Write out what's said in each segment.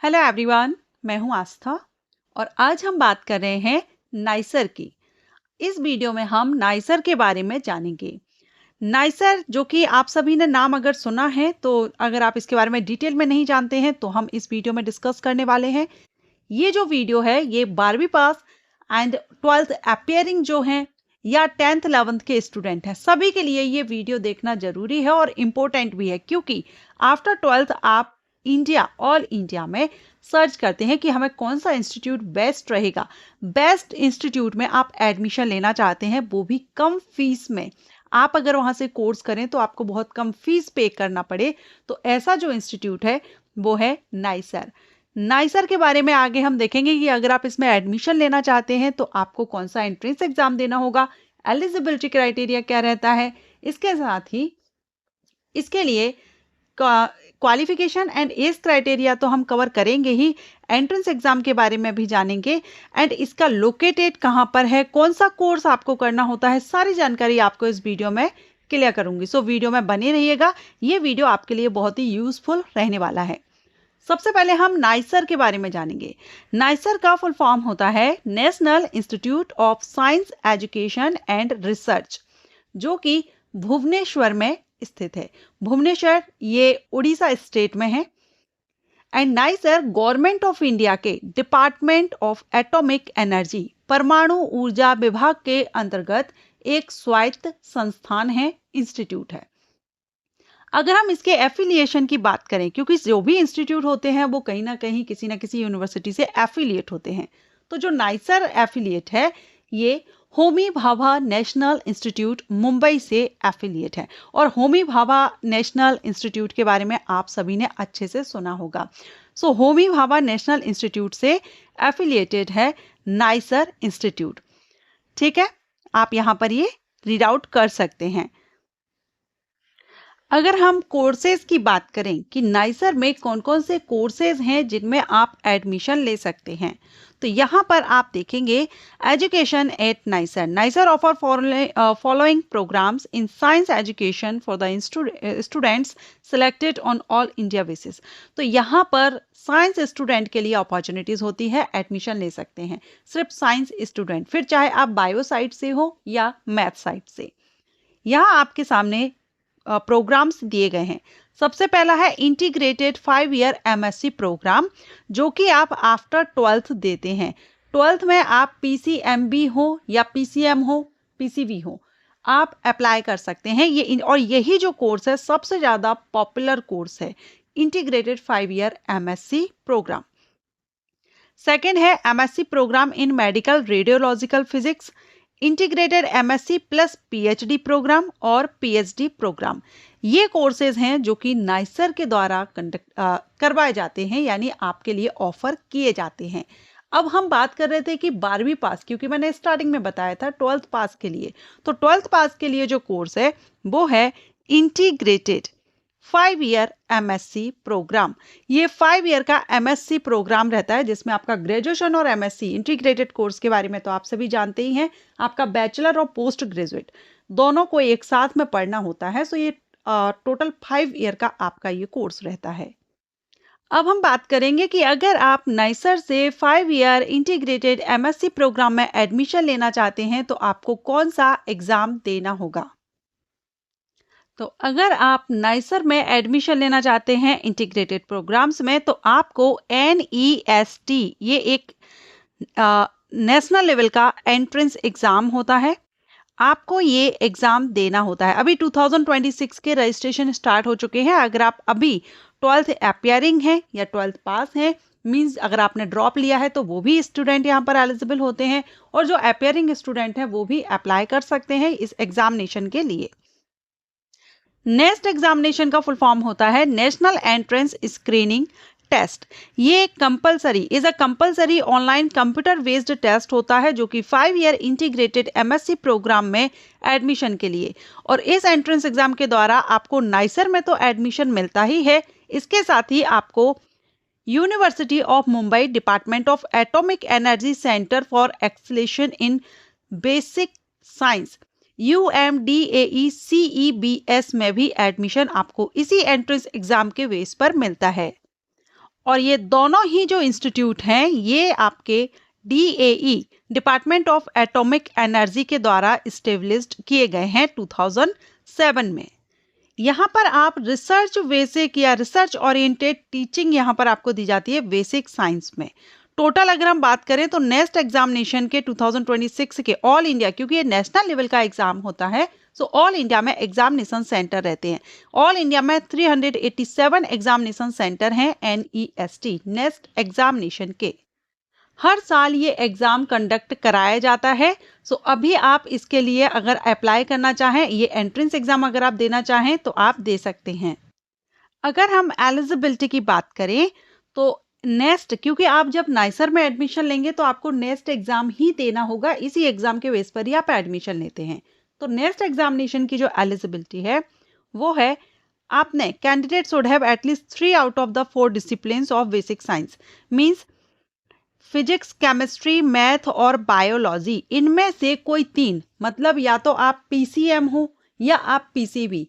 Hello everyone, मैं हूं आस्था और आज हम बात कर रहे हैं नाइसर की। इस वीडियो में हम नाइसर के बारे में जानेंगे। नाइसर जो कि आप सभी ने नाम अगर सुना है, तो अगर आप इसके बारे में डिटेल में नहीं जानते हैं तो हम इस वीडियो में डिस्कस करने वाले हैं। ये जो वीडियो है ये 12वीं पास एंड 12th अपियरिंग जो हैं या 10th 11th के स्टूडेंट हैं, सभी के लिए ये वीडियो देखना जरूरी है और इम्पोर्टेंट भी है, क्योंकि आफ्टर 12th आप इंडिया ऑल इंडिया में सर्च करते हैं कि हमें कौन सा इंस्टीट्यूट बेस्ट रहेगा। बेस्ट इंस्टीट्यूट में आप एडमिशन लेना चाहते हैं, वो भी कम फीस में। आप अगर वहां से कोर्स करें तो आपको बहुत कम फीस पे करना पड़े, तो ऐसा जो इंस्टीट्यूट है वो है नाइसर। नाइसर के बारे में आगे हम देखेंगे कि अगर आप इसमें एडमिशन लेना चाहते हैं तो आपको कौन सा एंट्रेंस एग्जाम देना होगा, एलिजिबिलिटी क्राइटेरिया क्या रहता है, इसके साथ ही इसके लिए क्वालिफिकेशन एंड एज क्राइटेरिया तो हम कवर करेंगे ही, एंट्रेंस एग्जाम के बारे में भी जानेंगे एंड इसका लोकेटेड कहाँ पर है, कौन सा कोर्स आपको करना होता है, सारी जानकारी आपको इस वीडियो में क्लियर करूंगी। सो वीडियो में बने रहिएगा, ये वीडियो आपके लिए बहुत ही यूजफुल रहने वाला है। सबसे पहले हम नाइसर के बारे में जानेंगे। नाइसर का फुल फॉर्म होता है national institute of science education and research, जो कि भुवनेश्वर में स्थित है। भुवनेश्वर ये उड़ीसा स्टेट में है। And nicer government of India के डिपार्टमेंट ऑफ एटॉमिक एनर्जी परमाणु ऊर्जा विभाग के अंतर्गत एक स्वायत्त संस्थान है, इंस्टीट्यूट है। अगर हम इसके एफिलिएशन की बात करें, क्योंकि जो भी इंस्टीट्यूट होते हैं वो कहीं ना कहीं किसी ना किसी यूनिवर्सिटी से एफिलिएट होते हैं, तो जो नाइसर एफिलिएट है ये होमी भाभा नेशनल इंस्टीट्यूट मुंबई से एफिलिएट है। और होमी भाभा नेशनल इंस्टीट्यूट के बारे में आप सभी ने अच्छे से सुना होगा। सो होमी भाभा नेशनल इंस्टीट्यूट से एफिलिएटेड है नाइसर इंस्टीट्यूट। ठीक है, आप यहां पर ये रीड आउट कर सकते हैं। अगर हम कोर्सेज की बात करें कि नाइसर में कौन कौन से कोर्सेज हैं जिनमें आप एडमिशन ले सकते हैं, तो यहाँ पर आप देखेंगे education at NISER. NISER offer following programmes in science education for the students selected on all India basis. तो यहाँ पर साइंस स्टूडेंट के लिए अपॉर्चुनिटीज होती है, एडमिशन ले सकते हैं सिर्फ साइंस स्टूडेंट, फिर चाहे आप बायो साइड से हो या मैथ साइड से। यहाँ आपके सामने प्रोग्राम्स दिए गए हैं। सबसे पहला है इंटीग्रेटेड 5 ईयर एमएससी प्रोग्राम, जो कि आप आफ्टर 12th देते हैं। 12th में आप पीसीएमबी हो या पीसीएम हो, पीसीवी हो, आप अप्लाई कर सकते हैं। और यही जो कोर्स है सबसे ज्यादा पॉपुलर कोर्स है, integrated 5 year MSc programme. Second है MSc programme in medical radiological physics, integrated MSc plus PhD programme और पीएचडी प्रोग्राम। ये कोर्सेज हैं जो कि नाइसर के द्वारा करवाए जाते हैं, यानी आपके लिए ऑफर किए जाते हैं। अब हम बात कर रहे थे कि 12वीं पास, क्योंकि मैंने स्टार्टिंग में बताया था 12th पास के लिए, तो 12th पास के लिए जो कोर्स है वो है इंटीग्रेटेड 5 ईयर एमएससी प्रोग्राम। ये 5 ईयर का एमएससी प्रोग्राम रहता है, जिसमें आपका ग्रेजुएशन और एमएससी इंटीग्रेटेड कोर्स के बारे में तो आप सभी जानते ही हैं, आपका बैचलर और पोस्ट ग्रेजुएट दोनों को एक साथ में पढ़ना होता है। सो ये टोटल 5 ईयर का आपका ये कोर्स रहता है। अब हम बात करेंगे कि अगर आप नाइसर से 5 ईयर इंटीग्रेटेड एमएससी प्रोग्राम में एडमिशन लेना चाहते हैं तो आपको कौन सा एग्जाम देना होगा। तो अगर आप नाइसर में एडमिशन लेना चाहते हैं इंटीग्रेटेड प्रोग्राम्स में, तो आपको NEST, ये एक नेशनल लेवल का एंट्रेंस एग्जाम होता है, आपको ये एग्जाम देना होता है। अभी 2026 के रजिस्ट्रेशन स्टार्ट हो चुके हैं। अगर आप अभी 12th अपियरिंग है या 12th पास है, मींस अगर आपने ड्रॉप लिया है, तो वो भी स्टूडेंट यहाँ पर एलिजिबल होते हैं, और जो अपियरिंग स्टूडेंट हैं वो भी अप्लाई कर सकते हैं इस एग्जामिनेशन के लिए। नेक्स्ट एग्जामिनेशन का फुल फॉर्म होता है नेशनल एंट्रेंस स्क्रीनिंग टेस्ट। ये compulsory online computer based test होता है, जो कि 5 ईयर इंटीग्रेटेड एमएससी प्रोग्राम में एडमिशन के लिए। और इस एंट्रेंस एग्जाम के द्वारा आपको नाइसर में तो एडमिशन मिलता ही है, इसके साथ ही आपको university of Mumbai department of atomic energy centre for acceleration in basic science UMDAE CEBS में भी एडमिशन आपको इसी एंट्रेंस एग्जाम के बेस पर मिलता है। और ये दोनों ही जो इंस्टीट्यूट हैं ये आपके DAE department of atomic energy के द्वारा इस्टेब्लिश्ड किए गए हैं 2007 में। यहाँ पर आप रिसर्च बेसिक या रिसर्च ओरिएंटेड टीचिंग यहाँ पर आपको दी जाती है बेसिक साइंस में। टोटल अगर हम बात करें तो नेक्स्ट एग्जामिनेशन के 2026 के ऑल इंडिया, क्योंकि ये नेशनल लेवल का एग्जाम होता है, सो ऑल इंडिया में एग्जामिनेशन सेंटर रहते हैं। ऑल इंडिया में 387 एग्जामिनेशन सेंटर हैं NEST नेक्स्ट एग्जामिनेशन के। हर साल ये एग्जाम कंडक्ट कराया जाता है। सो अभी आप इसके लिए अगर अप्लाई करना चाहें, ये एंट्रेंस एग्जाम अगर आप देना चाहें तो आप दे सकते हैं। अगर हम एलिजिबिलिटी की बात करें तो नेक्स्ट, क्योंकि आप जब नाइसर में एडमिशन लेंगे तो आपको नेक्स्ट एग्जाम ही देना होगा, इसी एग्जाम के बेस पर ही आप एडमिशन लेते हैं। तो नेक्स्ट एग्जामिनेशन की जो एलिजिबिलिटी है वो है, आपने candidate should have at least 3 out of the 4 disciplines of basic science, means physics, chemistry, math और बायोलॉजी, इनमें से कोई 3, मतलब या तो आप PCM हो या आप PCB।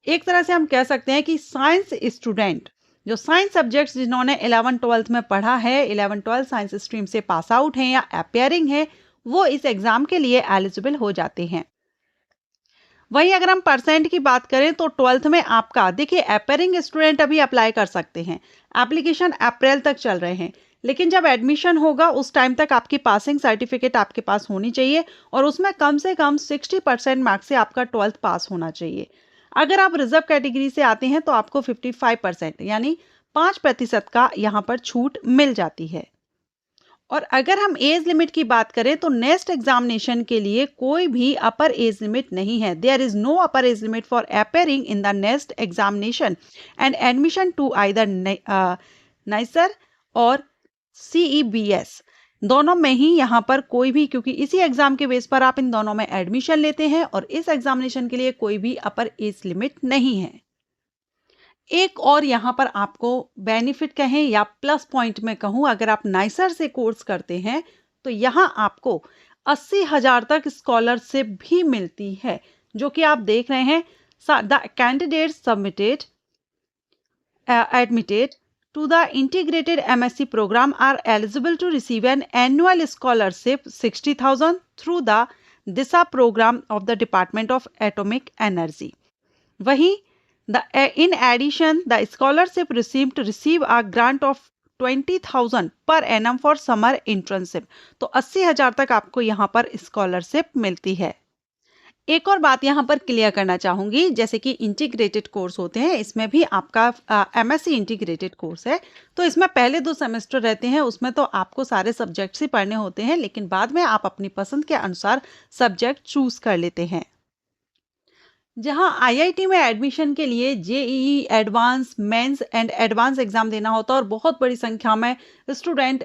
एक तरह से हम कह सकते हैं कि साइंस स्टूडेंट, जो साइंस सब्जेक्ट्स जिन्होंने 11-12 में पढ़ा है, 11-12 साइंस स्ट्रीम से पास आउट हैं या अपियरिंग है, वो इस एग्जाम के लिए एलिजिबल हो जाते हैं। वहीं अगर हम परसेंट की बात करें तो 12th में आपका, देखिए अपियरिंग स्टूडेंट अभी अप्लाई कर सकते हैं, एप्लीकेशन अप्रैल तक चल रहे हैं, लेकिन जब एडमिशन होगा उस टाइम तक आपकी पासिंग सर्टिफिकेट आपके पास होनी चाहिए और उसमें कम से कम 60% मार्क्स से आपका 12th पास होना चाहिए। अगर आप रिजर्व कैटेगरी से आते हैं तो आपको 55% यानी 5% का यहाँ पर छूट मिल जाती है। और अगर हम एज लिमिट की बात करें तो नेक्स्ट एग्जामिनेशन के लिए कोई भी अपर एज लिमिट नहीं है। There is no upper age limit for appearing in the next examination and admission to either NISER और CEBS, दोनों में ही यहाँ पर कोई भी, क्योंकि इसी एग्जाम के बेस पर आप इन दोनों में एडमिशन लेते हैं और इस एग्जामिनेशन के लिए कोई भी अपर एज लिमिट नहीं है। एक और यहाँ पर आपको बेनिफिट कहें या प्लस पॉइंट में कहूँ, अगर आप नाइसर से कोर्स करते हैं तो यहाँ आपको 80,000 तक स्कॉलरशिप भी मिलती है, जो कि आप देख रहे हैं। The candidate submitted admitted to the integrated MSc program are eligible to receive an annual scholarship 60,000 through the DISA program of the Department of Atomic Energy. वहीं in addition the scholarship received to receive a grant of 20,000 per annum for summer internship. तो 80,000 तक आपको यहाँ पर scholarship मिलती है। एक और बात यहाँ पर क्लियर करना चाहूँगी, जैसे कि इंटीग्रेटेड कोर्स होते हैं, इसमें भी आपका MSc इंटीग्रेटेड कोर्स है, तो इसमें पहले 2 सेमेस्टर रहते हैं, उसमें तो आपको सारे सब्जेक्ट्स ही पढ़ने होते हैं, लेकिन बाद में आप अपनी पसंद के अनुसार सब्जेक्ट चूज कर लेते हैं। जहां IIT में एडमिशन के लिए JEE advance, mains and advance exam देना होता है और बहुत बड़ी संख्या में स्टूडेंट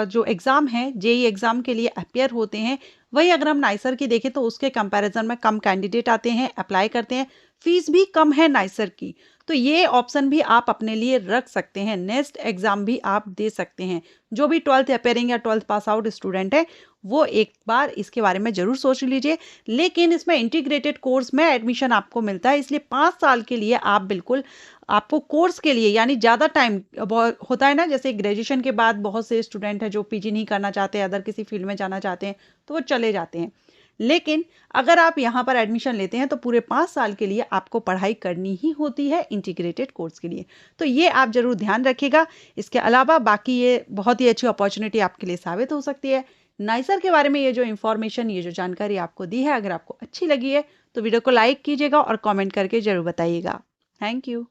जो एग्जाम है JEE एग्जाम के लिए अपियर होते हैं, वही अगर हम नाइसर की देखें तो उसके कंपैरिजन में कम कैंडिडेट आते हैं, अप्लाई करते हैं, फीस भी कम है नाइसर की, तो ये ऑप्शन भी आप अपने लिए रख सकते हैं। नेक्स्ट एग्जाम भी आप दे सकते हैं। जो भी 12th अपेयरिंग या 12th पास आउट स्टूडेंट है वो एक बार इसके बारे में जरूर सोच लीजिए। लेकिन इसमें इंटीग्रेटेड कोर्स में एडमिशन आपको मिलता है, इसलिए 5 साल के लिए आप बिल्कुल, आपको कोर्स के लिए यानी ज़्यादा टाइम होता है ना, जैसे ग्रेजुएशन के बाद बहुत से स्टूडेंट हैं जो PG नहीं करना चाहते, अदर किसी फील्ड में जाना चाहते हैं तो वो चले जाते हैं। लेकिन अगर आप यहाँ पर एडमिशन लेते हैं तो पूरे 5 साल के लिए आपको पढ़ाई करनी ही होती है इंटीग्रेटेड कोर्स के लिए, तो ये आप जरूर ध्यान रखिएगा। इसके अलावा बाकी ये बहुत ही अच्छी अपॉर्चुनिटी आपके लिए साबित हो सकती है। नाइसर के बारे में ये जो इन्फॉर्मेशन, ये जो जानकारी आपको दी है, अगर आपको अच्छी लगी है तो वीडियो को लाइक कीजिएगा और कमेंट करके जरूर बताइएगा। Thank you.